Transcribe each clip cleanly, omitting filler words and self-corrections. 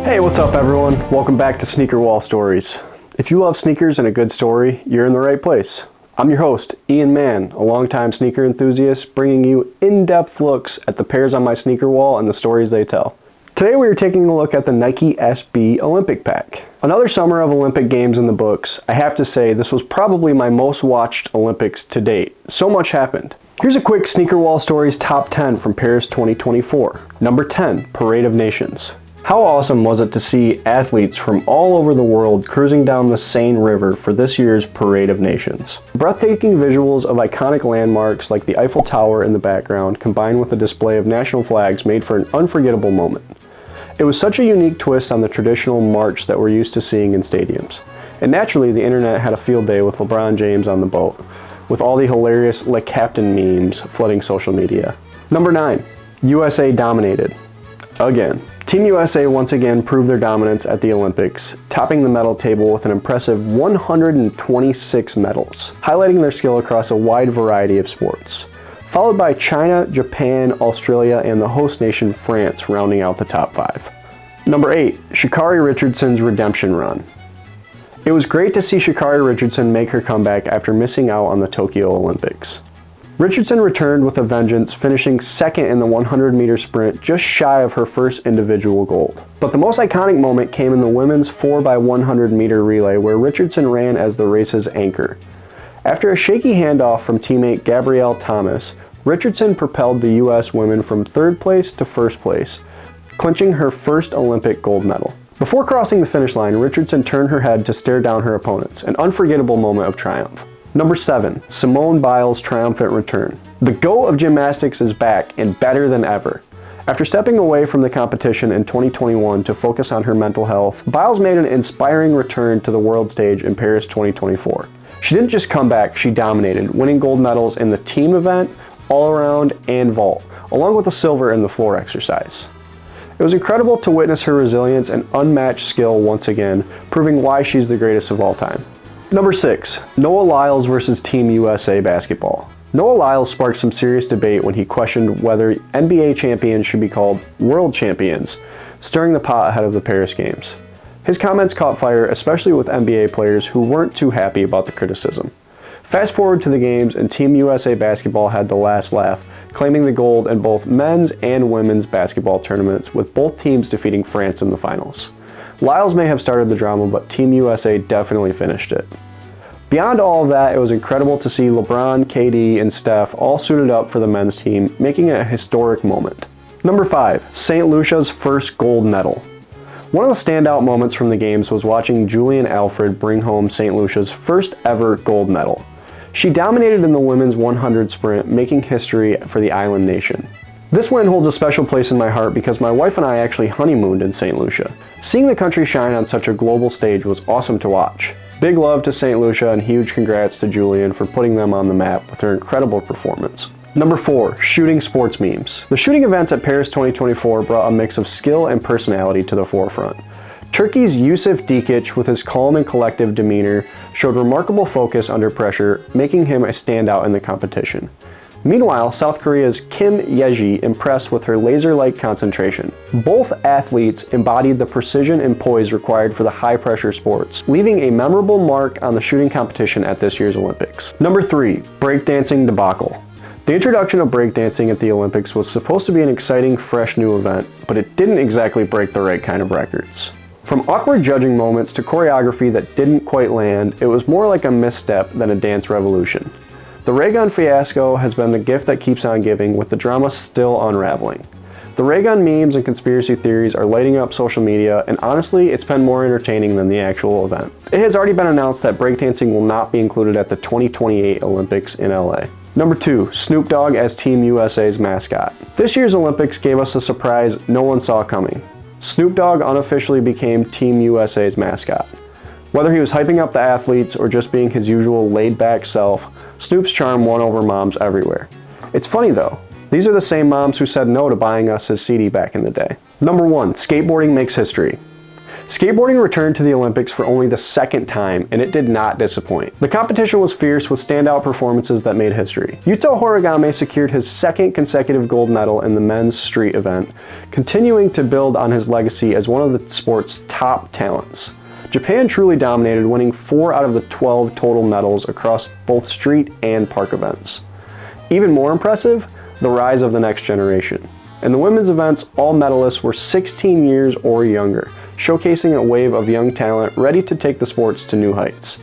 Hey, what's up everyone? Welcome back to Sneaker Wall Stories. If you love sneakers and a good story, you're in the right place. I'm your host, Ian Mann, a longtime sneaker enthusiast, bringing you in-depth looks at the pairs on my sneaker wall and the stories they tell. Today we are taking a look at the Nike SB Olympic Pack. Another summer of Olympic Games in the books. I have to say, this was probably my most watched Olympics to date. So much happened. Here's a quick Sneaker Wall Stories top 10 from Paris 2024. Number 10, Parade of Nations. How awesome was it to see athletes from all over the world cruising down the Seine River for this year's Parade of Nations. Breathtaking visuals of iconic landmarks like the Eiffel Tower in the background combined with a display of national flags made for an unforgettable moment. It was such a unique twist on the traditional march that we're used to seeing in stadiums. And naturally, the internet had a field day with LeBron James on the boat, with all the hilarious Le Captain memes flooding social media. Number 9, USA dominated. Again. Team USA once again proved their dominance at the Olympics, topping the medal table with an impressive 126 medals, highlighting their skill across a wide variety of sports. Followed by China, Japan, Australia, and the host nation France rounding out the top 5. Number 8, Sha'Carri Richardson's redemption run. It was great to see Sha'Carri Richardson make her comeback after missing out on the Tokyo Olympics. Richardson returned with a vengeance, finishing second in the 100-meter sprint, just shy of her first individual gold. But the most iconic moment came in the women's 4x100-meter relay, where Richardson ran as the race's anchor. After a shaky handoff from teammate Gabrielle Thomas, Richardson propelled the U.S. women from 3rd place to 1st place, clinching her first Olympic gold medal. Before crossing the finish line, Richardson turned her head to stare down her opponents, an unforgettable moment of triumph. Number 7, Simone Biles' triumphant return. The GOAT of gymnastics is back and better than ever. After stepping away from the competition in 2021 to focus on her mental health, Biles made an inspiring return to the world stage in Paris 2024. She didn't just come back, she dominated, winning gold medals in the team event, all-around, and vault, along with a silver in the floor exercise. It was incredible to witness her resilience and unmatched skill once again, proving why she's the greatest of all time. Number 6, Noah Lyles versus Team USA basketball. Noah Lyles sparked some serious debate when he questioned whether NBA champions should be called world champions, stirring the pot ahead of the Paris Games. His comments caught fire, especially with NBA players who weren't too happy about the criticism. Fast forward to the games and Team USA basketball had the last laugh, claiming the gold in both men's and women's basketball tournaments, with both teams defeating France in the finals. Lyles may have started the drama, but Team USA definitely finished it. Beyond all of that, it was incredible to see LeBron, KD, and Steph all suited up for the men's team, making it a historic moment. Number 5, St. Lucia's first gold medal. One of the standout moments from the games was watching Julian Alfred bring home St. Lucia's first ever gold medal. She dominated in the women's 100 sprint, making history for the island nation. This win holds a special place in my heart because my wife and I actually honeymooned in St. Lucia. Seeing the country shine on such a global stage was awesome to watch. Big love to St. Lucia and huge congrats to Julian for putting them on the map with her incredible performance. Number 4, shooting sports memes. The shooting events at Paris 2024 brought a mix of skill and personality to the forefront. Turkey's Yusuf Dikic, with his calm and collective demeanor, showed remarkable focus under pressure, making him a standout in the competition. Meanwhile, South Korea's Kim Yeji impressed with her laser-like concentration. Both athletes embodied the precision and poise required for the high-pressure sports, leaving a memorable mark on the shooting competition at this year's Olympics. Number 3, breakdancing debacle. The introduction of breakdancing at the Olympics was supposed to be an exciting, fresh new event, but it didn't exactly break the right kind of records. From awkward judging moments to choreography that didn't quite land, it was more like a misstep than a dance revolution. The ray gun fiasco has been the gift that keeps on giving, with the drama still unraveling. The ray gun memes and conspiracy theories are lighting up social media, and honestly, it's been more entertaining than the actual event. It has already been announced that breakdancing will not be included at the 2028 Olympics in LA. Number 2, Snoop Dogg as Team USA's mascot. This year's Olympics gave us a surprise no one saw coming. Snoop Dogg unofficially became Team USA's mascot. Whether he was hyping up the athletes or just being his usual laid-back self, Snoop's charm won over moms everywhere. It's funny though, these are the same moms who said no to buying us his CD back in the day. Number 1, skateboarding makes history. Skateboarding returned to the Olympics for only the second time, and it did not disappoint. The competition was fierce with standout performances that made history. Yuto Horigame secured his second consecutive gold medal in the men's street event, continuing to build on his legacy as one of the sport's top talents. Japan truly dominated, winning 4 out of the 12 total medals across both street and park events. Even more impressive, the rise of the next generation. In the women's events, all medalists were 16 years or younger, showcasing a wave of young talent ready to take the sports to new heights.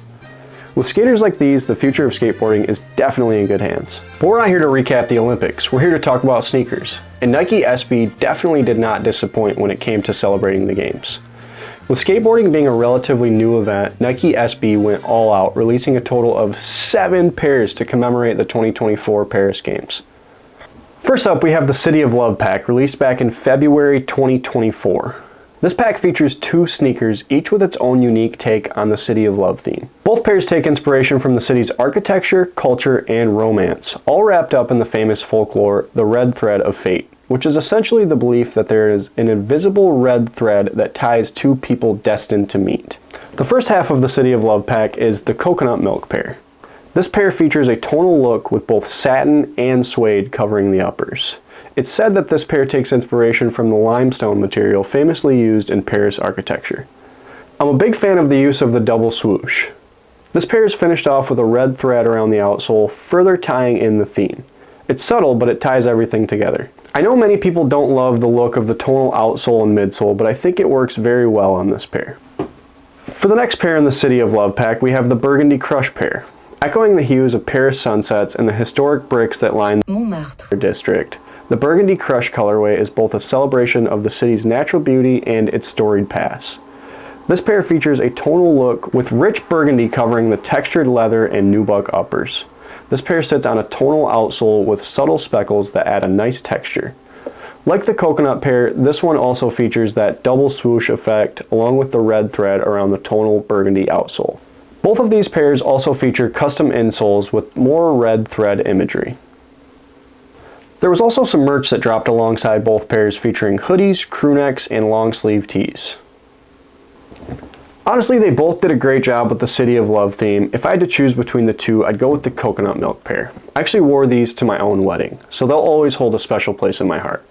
With skaters like these, the future of skateboarding is definitely in good hands. But we're not here to recap the Olympics, we're here to talk about sneakers. And Nike SB definitely did not disappoint when it came to celebrating the games. With skateboarding being a relatively new event, Nike SB went all out, releasing a total of 7 pairs to commemorate the 2024 Paris Games. First up, we have the City of Love pack, released back in February 2024. This pack features 2 sneakers, each with its own unique take on the City of Love theme. Both pairs take inspiration from the city's architecture, culture, and romance, all wrapped up in the famous folklore, the red thread of fate, which is essentially the belief that there is an invisible red thread that ties 2 people destined to meet. The first half of the City of Love pack is the coconut milk pair. This pair features a tonal look with both satin and suede covering the uppers. It's said that this pair takes inspiration from the limestone material famously used in Paris architecture. I'm a big fan of the use of the double swoosh. This pair is finished off with a red thread around the outsole, further tying in the theme. It's subtle, but it ties everything together. I know many people don't love the look of the tonal outsole and midsole, but I think it works very well on this pair. For the next pair in the City of Love pack, we have the Burgundy Crush pair. Echoing the hues of Paris sunsets and the historic bricks that line the district, the Burgundy Crush colorway is both a celebration of the city's natural beauty and its storied past. This pair features a tonal look with rich burgundy covering the textured leather and nubuck uppers. This pair sits on a tonal outsole with subtle speckles that add a nice texture. Like the coconut pair, this one also features that double swoosh effect along with the red thread around the tonal burgundy outsole. Both of these pairs also feature custom insoles with more red thread imagery. There was also some merch that dropped alongside both pairs featuring hoodies, crew necks, and long sleeve tees. Honestly, they both did a great job with the City of Love theme. If I had to choose between the 2, I'd go with the coconut milk pair. I actually wore these to my own wedding, so they'll always hold a special place in my heart.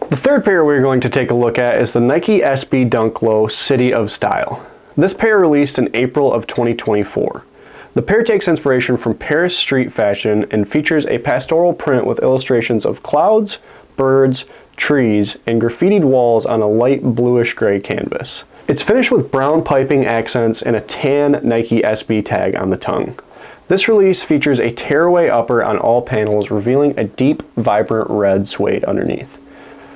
The third pair we're going to take a look at is the Nike SB Dunk Low City of Style. This pair released in April of 2024. The pair takes inspiration from Paris street fashion and features a pastoral print with illustrations of clouds, birds, trees, and graffitied walls on a light bluish-gray canvas. It's finished with brown piping accents and a tan Nike SB tag on the tongue. This release features a tearaway upper on all panels, revealing a deep, vibrant red suede underneath.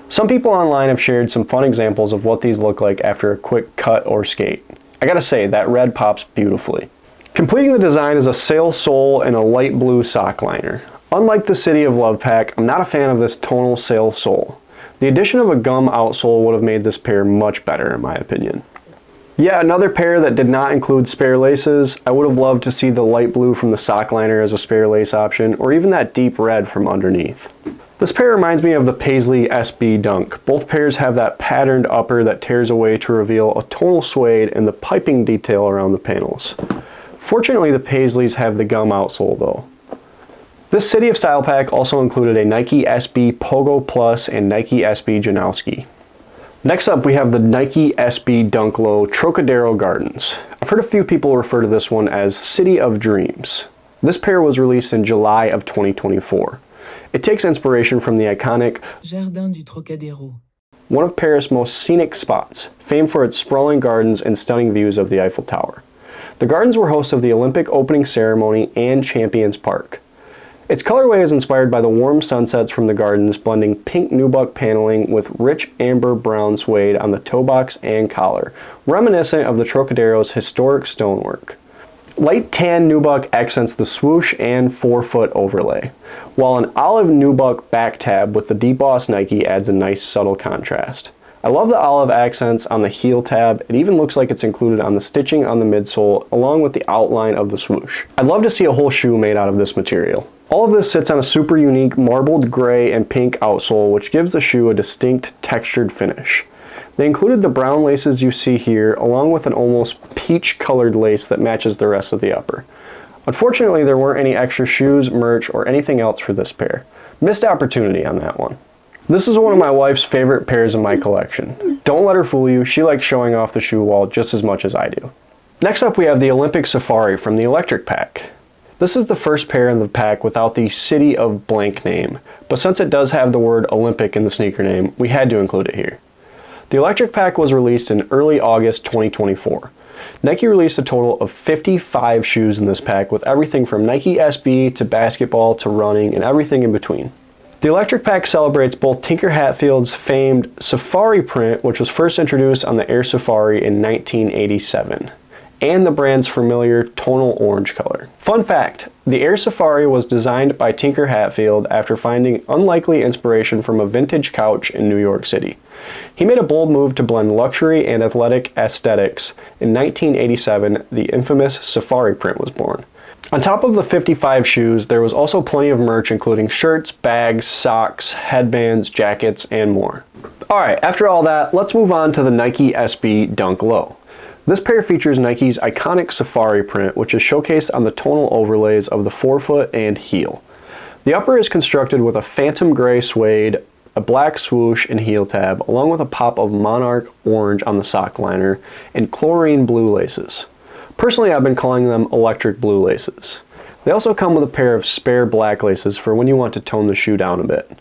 Some people online have shared some fun examples of what these look like after a quick cut or skate. I gotta say, that red pops beautifully. Completing the design is a sail sole and a light blue sock liner. Unlike the City of Love pack, I'm not a fan of this tonal sail sole. The addition of a gum outsole would have made this pair much better in my opinion. Yeah, another pair that did not include spare laces. I would have loved to see the light blue from the sock liner as a spare lace option, or even that deep red from underneath. This pair reminds me of the Paisley SB Dunk. Both pairs have that patterned upper that tears away to reveal a tonal suede and the piping detail around the panels. Fortunately, the Paisleys have the gum outsole though. This City of Style pack also included a Nike SB Pogo Plus and Nike SB Janowski. Next up, we have the Nike SB Dunk Low Trocadero Gardens. I've heard a few people refer to this one as City of Dreams. This pair was released in July of 2024. It takes inspiration from the iconic Jardin du Trocadero, one of Paris' most scenic spots, famed for its sprawling gardens and stunning views of the Eiffel Tower. The gardens were host of the Olympic opening ceremony and Champions Park. Its colorway is inspired by the warm sunsets from the gardens, blending pink nubuck paneling with rich amber brown suede on the toe box and collar, reminiscent of the Trocadero's historic stonework. Light tan nubuck accents the swoosh and 4-foot overlay, while an olive nubuck back tab with the debossed Nike adds a nice subtle contrast. I love the olive accents on the heel tab. It even looks like it's included on the stitching on the midsole along with the outline of the swoosh. I'd love to see a whole shoe made out of this material. All of this sits on a super unique marbled gray and pink outsole, which gives the shoe a distinct textured finish. They included the brown laces you see here, along with an almost peach-colored lace that matches the rest of the upper. Unfortunately, there weren't any extra shoes, merch, or anything else for this pair. Missed opportunity on that one. This is one of my wife's favorite pairs in my collection. Don't let her fool you, she likes showing off the shoe wall just as much as I do. Next up we have the Olympic Safari from the Electric Pack. This is the first pair in the pack without the City of Blank name, but since it does have the word Olympic in the sneaker name, we had to include it here. The Electric Pack was released in early August 2024. Nike released a total of 55 shoes in this pack with everything from Nike SB to basketball to running and everything in between. The Electric Pack celebrates both Tinker Hatfield's famed Safari print, which was first introduced on the Air Safari in 1987, and the brand's familiar tonal orange color. Fun fact, the Air Safari was designed by Tinker Hatfield after finding unlikely inspiration from a vintage couch in New York City. He made a bold move to blend luxury and athletic aesthetics. In 1987, the infamous Safari print was born. On top of the 55 shoes, there was also plenty of merch including shirts, bags, socks, headbands, jackets, and more. Alright, after all that, let's move on to the Nike SB Dunk Low. This pair features Nike's iconic Safari print, which is showcased on the tonal overlays of the forefoot and heel. The upper is constructed with a phantom gray suede, a black swoosh and heel tab, along with a pop of monarch orange on the sock liner, and chlorine blue laces. Personally, I've been calling them electric blue laces. They also come with a pair of spare black laces for when you want to tone the shoe down a bit.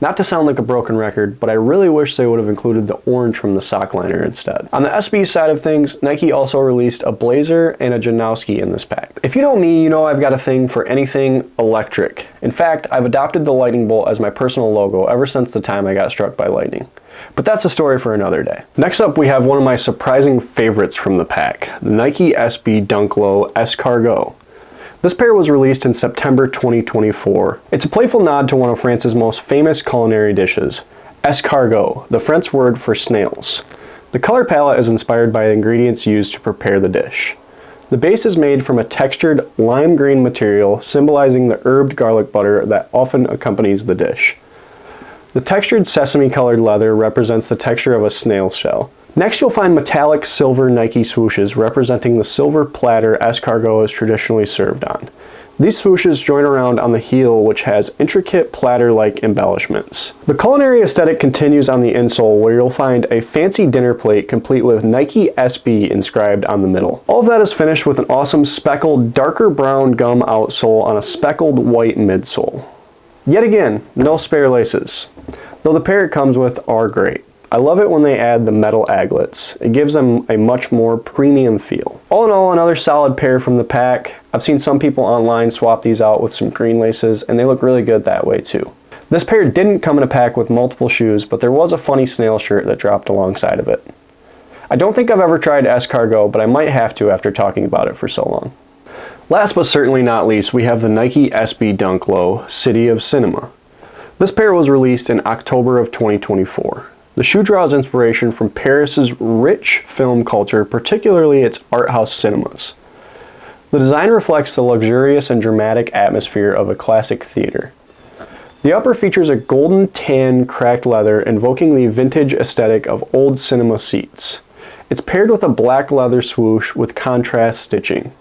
Not to sound like a broken record, but I really wish they would have included the orange from the sock liner instead. On the SB side of things, Nike also released a blazer and a Janowski in this pack. If you know me, you know I've got a thing for anything electric. In fact, I've adopted the lightning bolt as my personal logo ever since the time I got struck by lightning. But that's a story for another day. Next up, we have one of my surprising favorites from the pack, the Nike SB Dunk Low Escargot. This pair was released in September 2024. It's a playful nod to one of France's most famous culinary dishes, escargot, the French word for snails. The color palette is inspired by the ingredients used to prepare the dish. The base is made from a textured lime green material symbolizing the herbed garlic butter that often accompanies the dish. The textured sesame-colored leather represents the texture of a snail shell. Next, you'll find metallic silver Nike swooshes representing the silver platter escargot is traditionally served on. These swooshes join around on the heel, which has intricate platter-like embellishments. The culinary aesthetic continues on the insole, where you'll find a fancy dinner plate complete with Nike SB inscribed on the middle. All of that is finished with an awesome speckled darker brown gum outsole on a speckled white midsole. Yet again, no spare laces, though the pair it comes with are great. I love it when they add the metal aglets. It gives them a much more premium feel. All in all, another solid pair from the pack. I've seen some people online swap these out with some green laces, and they look really good that way too. This pair didn't come in a pack with multiple shoes, but there was a funny snail shirt that dropped alongside of it. I don't think I've ever tried escargot, but I might have to after talking about it for so long. Last but certainly not least, we have the Nike SB Dunk Low City of Cinema. This pair was released in October of 2024. The shoe draws inspiration from Paris's rich film culture, particularly its art house cinemas. The design reflects the luxurious and dramatic atmosphere of a classic theater. The upper features a golden tan cracked leather invoking the vintage aesthetic of old cinema seats. It's paired with a black leather swoosh with contrast stitching.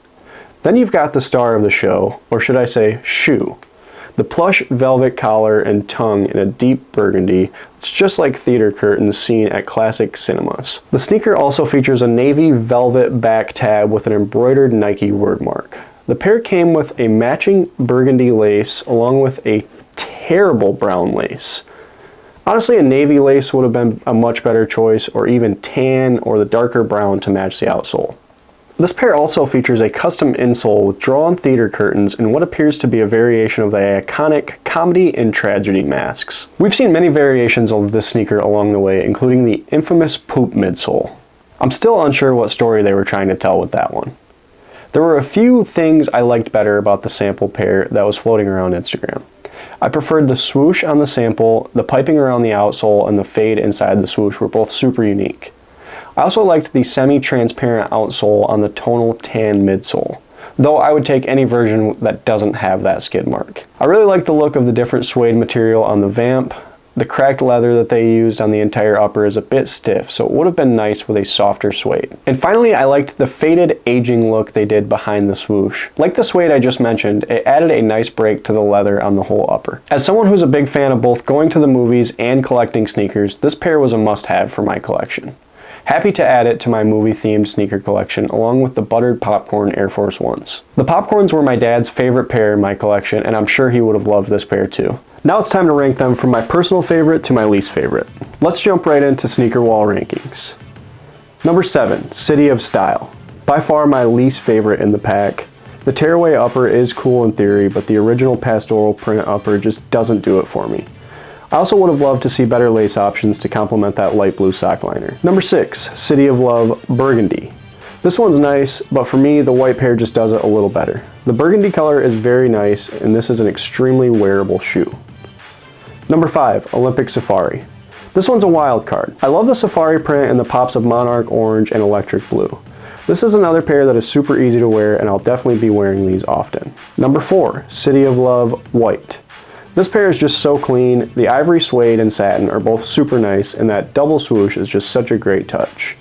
Then you've got the star of the show, or should I say shoe. The plush velvet collar and tongue in a deep burgundy. It's just like theater curtains seen at classic cinemas. The sneaker also features a navy velvet back tab with an embroidered Nike wordmark. The pair came with a matching burgundy lace along with a terrible brown lace. Honestly, a navy lace would have been a much better choice, or even tan or the darker brown to match the outsole. This pair also features a custom insole with drawn theater curtains and what appears to be a variation of the iconic comedy and tragedy masks. We've seen many variations of this sneaker along the way, including the infamous poop midsole. I'm still unsure what story they were trying to tell with that one. There were a few things I liked better about the sample pair that was floating around Instagram. I preferred the swoosh on the sample, the piping around the outsole, and the fade inside the swoosh were both super unique. I also liked the semi-transparent outsole on the tonal tan midsole, though I would take any version that doesn't have that skid mark. I really like the look of the different suede material on the vamp. The cracked leather that they used on the entire upper is a bit stiff, so it would have been nice with a softer suede. And finally, I liked the faded aging look they did behind the swoosh. Like the suede I just mentioned, it added a nice break to the leather on the whole upper. As someone who's a big fan of both going to the movies and collecting sneakers, this pair was a must-have for my collection. Happy to add it to my movie-themed sneaker collection along with the buttered popcorn Air Force Ones. The popcorns were my dad's favorite pair in my collection, and I'm sure he would have loved this pair too. Now it's time to rank them from my personal favorite to my least favorite. Let's jump right into sneaker wall rankings. Number 7, City of Style. By far my least favorite in the pack. The tearaway upper is cool in theory, but the original pastoral print upper just doesn't do it for me. I also would have loved to see better lace options to complement that light blue sock liner. Number 6, City of Love Burgundy. This one's nice, but for me, the white pair just does it a little better. The burgundy color is very nice, and this is an extremely wearable shoe. Number 5, Olympic Safari. This one's a wild card. I love the safari print and the pops of monarch orange and electric blue. This is another pair that is super easy to wear, and I'll definitely be wearing these often. Number 4, City of Love White. This pair is just so clean. The ivory suede and satin are both super nice, and that double swoosh is just such a great touch.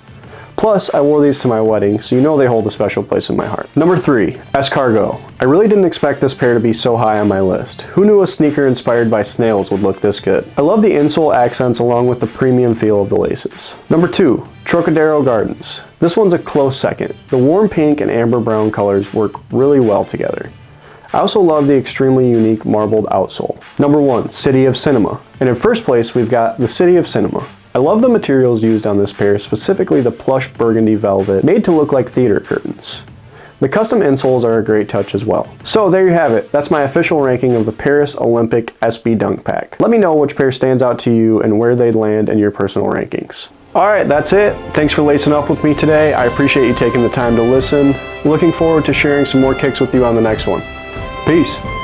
Plus, I wore these to my wedding, so you know they hold a special place in my heart. Number 3, Escargot. I really didn't expect this pair to be so high on my list. Who knew a sneaker inspired by snails would look this good? I love the insole accents along with the premium feel of the laces. Number 2, Trocadero Gardens. This one's a close second. The warm pink and amber brown colors work really well together. I also love the extremely unique marbled outsole. Number 1, City of Cinema. And in first place, we've got the City of Cinema. I love the materials used on this pair, specifically the plush burgundy velvet, made to look like theater curtains. The custom insoles are a great touch as well. So there you have it. That's my official ranking of the Paris Olympic SB Dunk Pack. Let me know which pair stands out to you and where they'd land in your personal rankings. Alright, that's it. Thanks for lacing up with me today. I appreciate you taking the time to listen. Looking forward to sharing some more kicks with you on the next one. Peace.